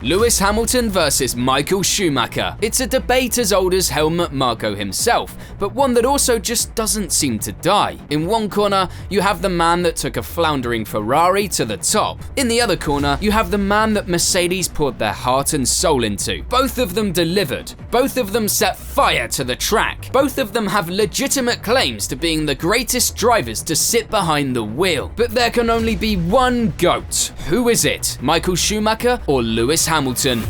Lewis Hamilton versus Michael Schumacher. It's a debate as old as Helmut Marko himself, but one that also just doesn't seem to die. In one corner, you have the man that took a floundering Ferrari to the top. In the other corner, you have the man that Mercedes poured their heart and soul into. Both of them delivered. Both of them set fire to the track. Both of them have legitimate claims to being the greatest drivers to sit behind the wheel. But there can only be one GOAT. Who is it? Michael Schumacher or Lewis Hamilton?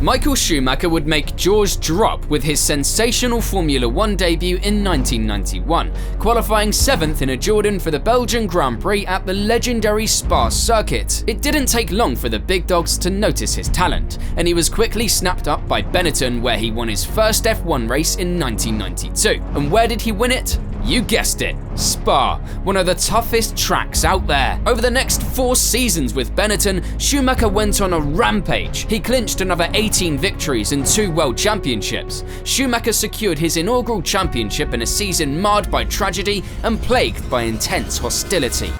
Michael Schumacher would make jaws drop with his sensational Formula 1 debut in 1991, qualifying 7th in a Jordan for the Belgian Grand Prix at the legendary Spa circuit. It didn't take long for the big dogs to notice his talent, and he was quickly snapped up by Benetton, where he won his first F1 race in 1992. And where did he win it? You guessed it, Spa, one of the toughest tracks out there. Over the next 4 seasons with Benetton, Schumacher went on a rampage. He clinched another 18 victories and 2 world championships. Schumacher secured his inaugural championship in a season marred by tragedy and plagued by intense hostility.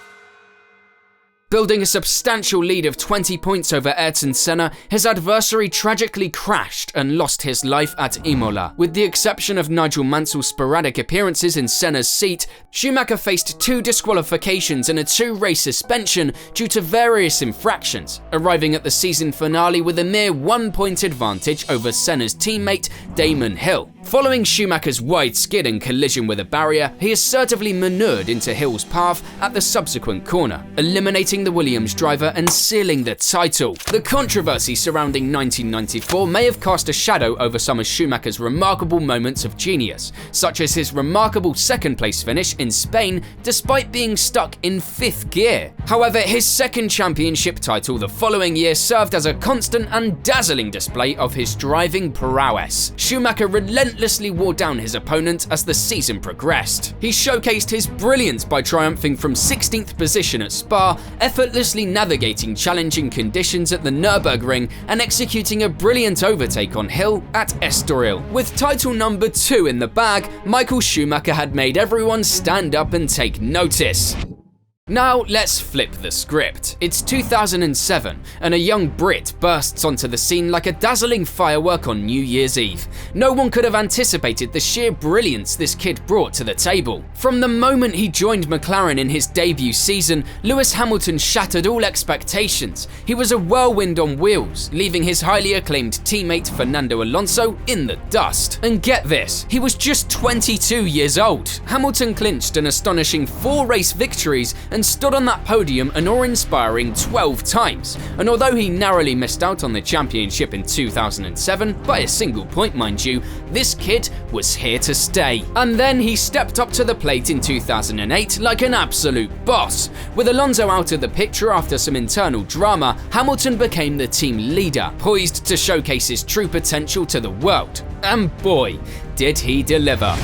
Building a substantial lead of 20 points over Ayrton Senna, his adversary tragically crashed and lost his life at Imola. With the exception of Nigel Mansell's sporadic appearances in Senna's seat, Schumacher faced 2 disqualifications and a 2-race suspension due to various infractions, arriving at the season finale with a mere 1-point advantage over Senna's teammate Damon Hill. Following Schumacher's wide skid and collision with a barrier, he assertively maneuvered into Hill's path at the subsequent corner, eliminating the Williams driver and sealing the title. The controversy surrounding 1994 may have cast a shadow over some of Schumacher's remarkable moments of genius, such as his remarkable 2nd place finish in Spain despite being stuck in 5th gear. However, his 2nd championship title the following year served as a constant and dazzling display of his driving prowess. Schumacher relentlessly wore down his opponent as the season progressed. He showcased his brilliance by triumphing from 16th position at Spa, effortlessly navigating challenging conditions at the Nürburgring and executing a brilliant overtake on Hill at Estoril. With title number 2 in the bag, Michael Schumacher had made everyone stand up and take notice. Now let's flip the script. It's 2007, and a young Brit bursts onto the scene like a dazzling firework on New Year's Eve. No one could have anticipated the sheer brilliance this kid brought to the table. From the moment he joined McLaren in his debut season, Lewis Hamilton shattered all expectations. He was a whirlwind on wheels, leaving his highly acclaimed teammate Fernando Alonso in the dust. And get this, he was just 22 years old. Hamilton clinched an astonishing 4 race victories and stood on that podium an awe-inspiring 12 times. And although he narrowly missed out on the championship in 2007, by a single point mind you, this kid was here to stay. And then he stepped up to the plate in 2008 like an absolute boss. With Alonso out of the picture after some internal drama, Hamilton became the team leader, poised to showcase his true potential to the world. And boy, did he deliver.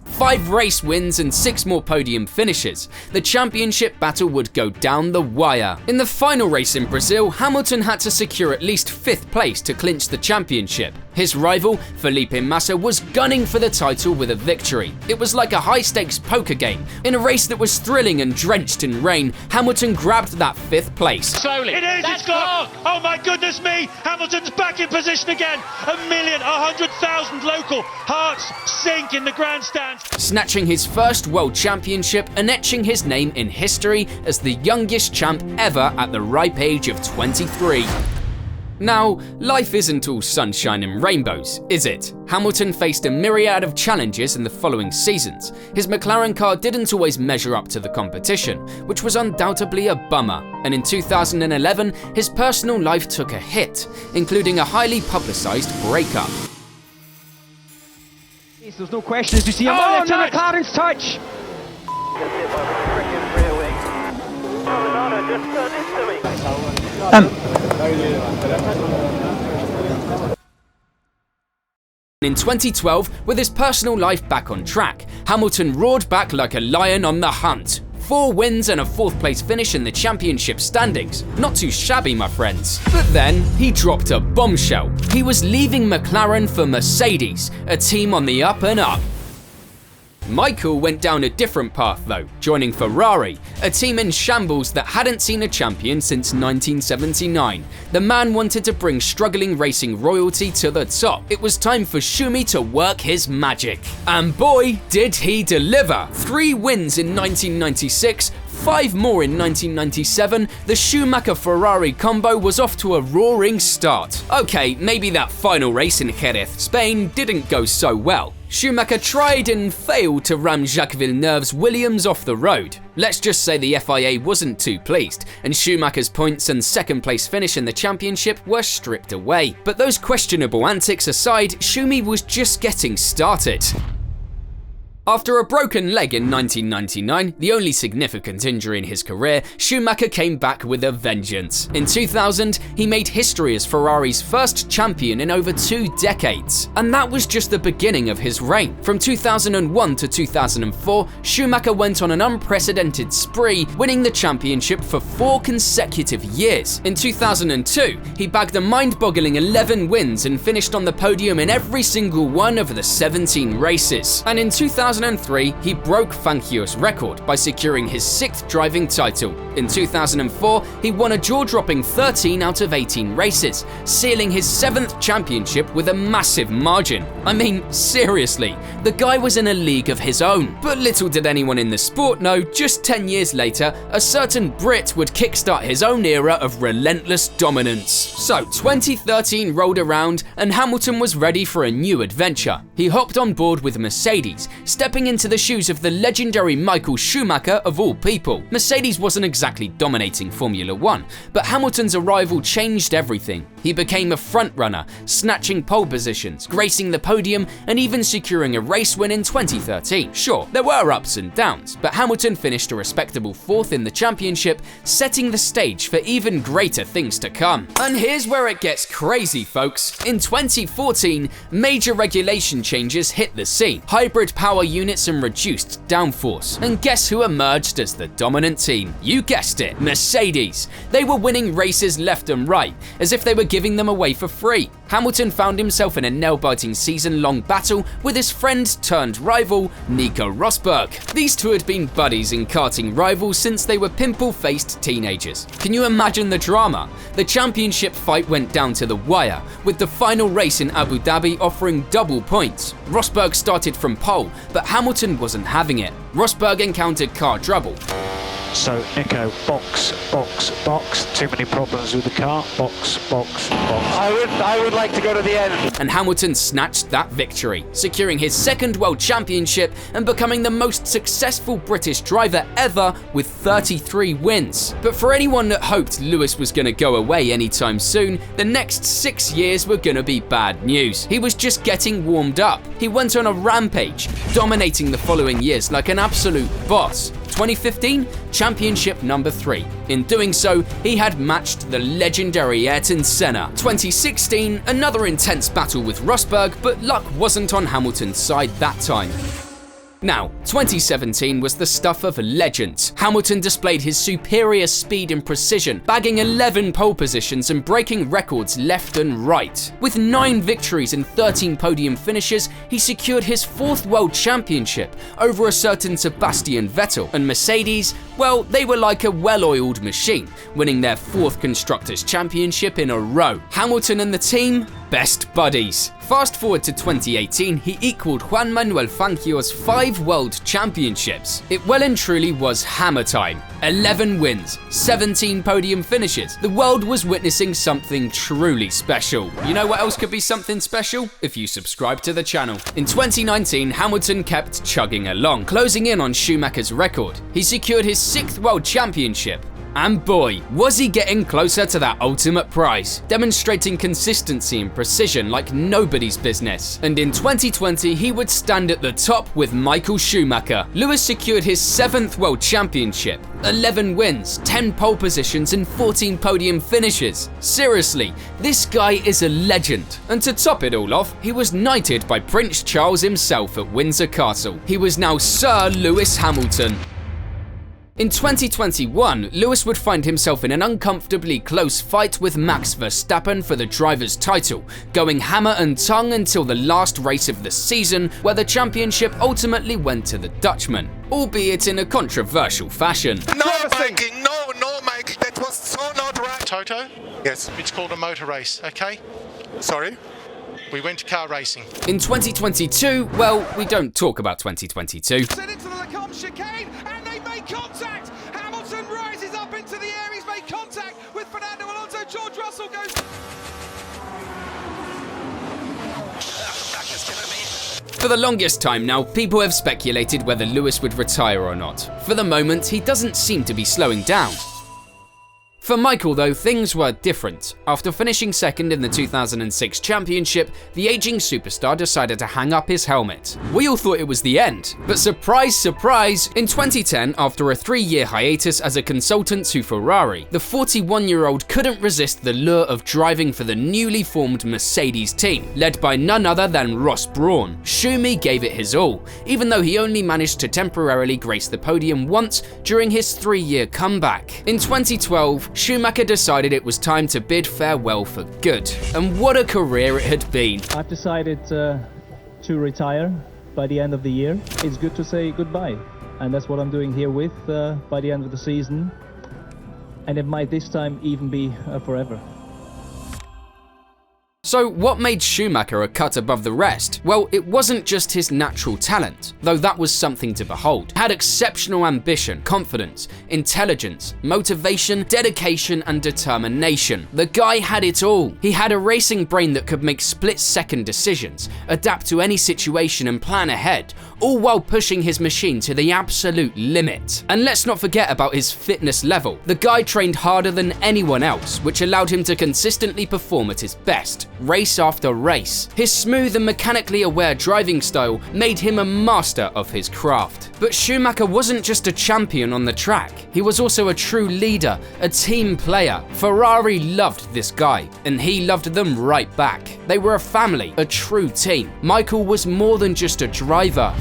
5 race wins and 6 more podium finishes. The championship battle would go down the wire. In the final race in Brazil, Hamilton had to secure at least 5th place to clinch the championship. His rival, Felipe Massa, was gunning for the title with a victory. It was like a high-stakes poker game. In a race that was thrilling and drenched in rain, Hamilton grabbed that 5th place. Slowly. It is, it's gone! Oh my goodness me! Hamilton's back in position again! 100,000 local hearts sink in the grandstands. Snatching his first world championship and etching his name in history as the youngest champ ever at the ripe age of 23. Now, life isn't all sunshine and rainbows, is it? Hamilton faced a myriad of challenges in the following seasons. His McLaren car didn't always measure up to the competition, which was undoubtedly a bummer. And in 2011, his personal life took a hit, including a highly publicized breakup. There's no question as we see him on there to McLaren's touch. In 2012, with his personal life back on track, Hamilton roared back like a lion on the hunt. 4 wins and a 4th place finish in the championship standings. Not too shabby, my friends. But then, he dropped a bombshell. He was leaving McLaren for Mercedes, a team on the up and up. Michael went down a different path though, joining Ferrari, a team in shambles that hadn't seen a champion since 1979. The man wanted to bring struggling racing royalty to the top. It was time for Schumi to work his magic. And boy, did he deliver! 3 wins in 1996, 5 more in 1997, the Schumacher-Ferrari combo was off to a roaring start. Okay, maybe that final race in Jerez, Spain didn't go so well. Schumacher tried and failed to ram Jacques Villeneuve's Williams off the road. Let's just say the FIA wasn't too pleased, and Schumacher's points and second place finish in the championship were stripped away. But those questionable antics aside, Schumi was just getting started. After a broken leg in 1999, the only significant injury in his career, Schumacher came back with a vengeance. In 2000, he made history as Ferrari's first champion in over 2 decades. And that was just the beginning of his reign. From 2001 to 2004, Schumacher went on an unprecedented spree, winning the championship for 4 consecutive years. In 2002, he bagged a mind-boggling 11 wins and finished on the podium in every single one of the 17 races. And in 2003, he broke Fangio's record by securing his 6th driving title. In 2004, he won a jaw-dropping 13 out of 18 races, sealing his 7th championship with a massive margin. I mean, seriously, the guy was in a league of his own. But little did anyone in the sport know, just 10 years later, a certain Brit would kickstart his own era of relentless dominance. So 2013 rolled around and Hamilton was ready for a new adventure. He hopped on board with Mercedes, stepping into the shoes of the legendary Michael Schumacher of all people. Mercedes wasn't exactly dominating Formula 1, but Hamilton's arrival changed everything. He became a front-runner, snatching pole positions, gracing the podium, and even securing a race win in 2013. Sure, there were ups and downs, but Hamilton finished a respectable 4th in the championship, setting the stage for even greater things to come. And here's where it gets crazy, folks. In 2014, major regulation changes hit the scene. Hybrid power units and reduced downforce. And guess who emerged as the dominant team? You guessed it, Mercedes. They were winning races left and right, as if they were giving them away for free. Hamilton found himself in a nail-biting season-long battle with his friend-turned-rival, Nico Rosberg. These two had been buddies and karting rivals since they were pimple-faced teenagers. Can you imagine the drama? The championship fight went down to the wire, with the final race in Abu Dhabi offering double points. Rosberg started from pole, but Hamilton wasn't having it. Rosberg encountered car trouble. So Nico, box, box, box. Too many problems with the car. Box, box, box. I would like to go to the end. And Hamilton snatched that victory, securing his 2nd World Championship and becoming the most successful British driver ever with 33 wins. But for anyone that hoped Lewis was going to go away anytime soon, the next 6 years were going to be bad news. He was just getting warmed up. He went on a rampage, dominating the following years like an absolute boss. 2015, championship number 3. In doing so, he had matched the legendary Ayrton Senna. 2016, another intense battle with Rosberg, but luck wasn't on Hamilton's side that time. Now, 2017 was the stuff of legends. Hamilton displayed his superior speed and precision, bagging 11 pole positions and breaking records left and right. With 9 victories and 13 podium finishes, he secured his 4th World Championship over a certain Sebastian Vettel. And Mercedes, well, they were like a well-oiled machine, winning their 4th Constructors' Championship in a row. Hamilton and the team, best buddies. Fast forward to 2018, he equaled Juan Manuel Fangio's 5 World Championships. It well and truly was hammer time. 11 wins, 17 podium finishes. The world was witnessing something truly special. You know what else could be something special? If you subscribe to the channel. In 2019, Hamilton kept chugging along, closing in on Schumacher's record. He secured his 6th World Championship. And boy, was he getting closer to that ultimate prize, demonstrating consistency and precision like nobody's business. And in 2020, he would stand at the top with Michael Schumacher. Lewis secured his 7th World Championship, 11 wins, 10 pole positions and 14 podium finishes. Seriously, this guy is a legend. And to top it all off, he was knighted by Prince Charles himself at Windsor Castle. He was now Sir Lewis Hamilton. In 2021, Lewis would find himself in an uncomfortably close fight with Max Verstappen for the driver's title, going hammer and tongue until the last race of the season, where the championship ultimately went to the Dutchman, albeit in a controversial fashion. No, Mikey, no, Mike, that was so not right. Toto? Yes. It's called a motor race, okay? Sorry? We went car racing. In 2022, well, we don't talk about 2022. Into the Lecombe chicane, and they make contact. Hamilton rises up into the air. He's made contact with Fernando Alonso. George Russell goes. For the longest time now, people have speculated whether Lewis would retire or not. For the moment, he doesn't seem to be slowing down. For Michael though, things were different. After finishing second in the 2006 championship, the aging superstar decided to hang up his helmet. We all thought it was the end, but surprise, surprise, in 2010, after a 3-year hiatus as a consultant to Ferrari, the 41-year-old couldn't resist the lure of driving for the newly formed Mercedes team, led by none other than Ross Brawn. Schumi gave it his all, even though he only managed to temporarily grace the podium once during his 3-year comeback. In 2012, Schumacher decided it was time to bid farewell for good. And what a career it had been. I've decided to retire by the end of the year. It's good to say goodbye. And that's what I'm doing here with by the end of the season. And it might this time even be forever. So what made Schumacher a cut above the rest? Well, it wasn't just his natural talent, though that was something to behold. He had exceptional ambition, confidence, intelligence, motivation, dedication, and determination. The guy had it all. He had a racing brain that could make split-second decisions, adapt to any situation and plan ahead, all while pushing his machine to the absolute limit. And let's not forget about his fitness level. The guy trained harder than anyone else, which allowed him to consistently perform at his best, race after race. His smooth and mechanically aware driving style made him a master of his craft. But Schumacher wasn't just a champion on the track, he was also a true leader, a team player. Ferrari loved this guy, and he loved them right back. They were a family, a true team. Michael was more than just a driver.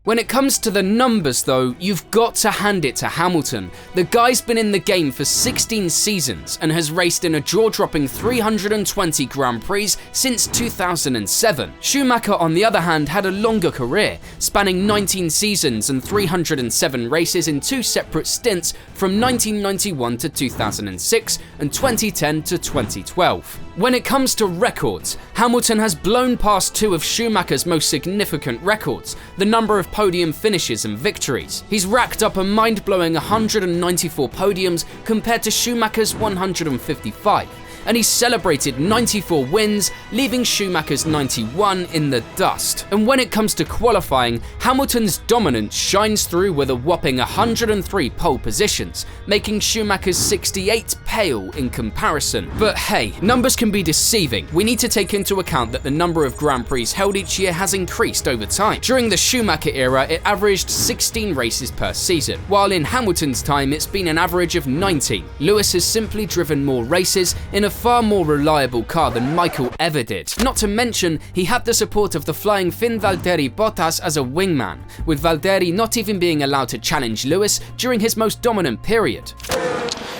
When it comes to the numbers though, you've got to hand it to Hamilton. The guy's been in the game for 16 seasons and has raced in a jaw-dropping 320 Grand Prix since 2007. Schumacher, on the other hand, had a longer career, spanning 19 seasons and 307 races in 2 separate stints from 1991 to 2006 and 2010 to 2012. When it comes to records, Hamilton has blown past 2 of Schumacher's most significant records, the number of podium finishes and victories. He's racked up a mind-blowing 194 podiums compared to Schumacher's 155. And he celebrated 94 wins, leaving Schumacher's 91 in the dust. And when it comes to qualifying, Hamilton's dominance shines through with a whopping 103 pole positions, making Schumacher's 68 pale in comparison. But hey, numbers can be deceiving. We need to take into account that the number of Grand Prix held each year has increased over time. During the Schumacher era, it averaged 16 races per season, while in Hamilton's time it's been an average of 19. Lewis has simply driven more races in a far more reliable car than Michael ever did. Not to mention, he had the support of the flying Finn Valtteri Bottas as a wingman, with Valtteri not even being allowed to challenge Lewis during his most dominant period.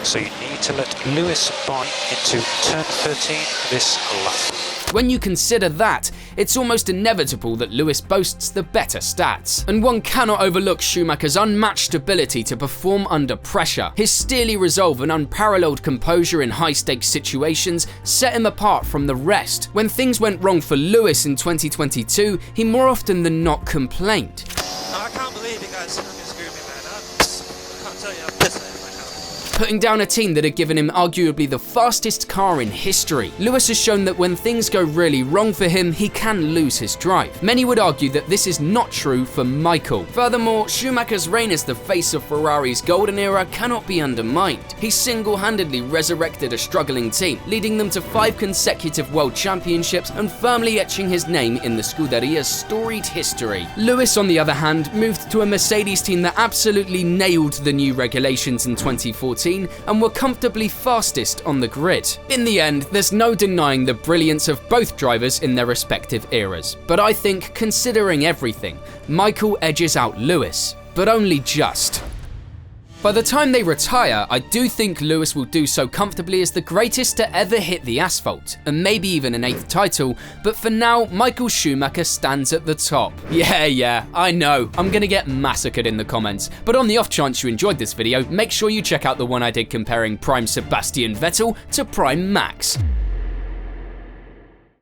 So you need to let Lewis buy into turn 13 this lap. When you consider that, it's almost inevitable that Lewis boasts the better stats. And one cannot overlook Schumacher's unmatched ability to perform under pressure. His steely resolve and unparalleled composure in high-stakes situations set him apart from the rest. When things went wrong for Lewis in 2022, he more often than not complained. I can't believe you guys screwed me, man. I can't tell you how pissed I am right now. Putting down a team that had given him arguably the fastest car in history. Lewis has shown that when things go really wrong for him, he can lose his drive. Many would argue that this is not true for Michael. Furthermore, Schumacher's reign as the face of Ferrari's golden era cannot be undermined. He single-handedly resurrected a struggling team, leading them to 5 consecutive world championships and firmly etching his name in the Scuderia's storied history. Lewis, on the other hand, moved to a Mercedes team that absolutely nailed the new regulations in 2014 and were comfortably fastest on the grid. In the end, there's no denying the brilliance of both drivers in their respective eras. But I think, considering everything, Michael edges out Lewis, but only just. By the time they retire, I do think Lewis will do so comfortably as the greatest to ever hit the asphalt, and maybe even an 8th title, but for now, Michael Schumacher stands at the top. Yeah, I know, I'm gonna get massacred in the comments, but on the off chance you enjoyed this video, make sure you check out the one I did comparing Prime Sebastian Vettel to Prime Max.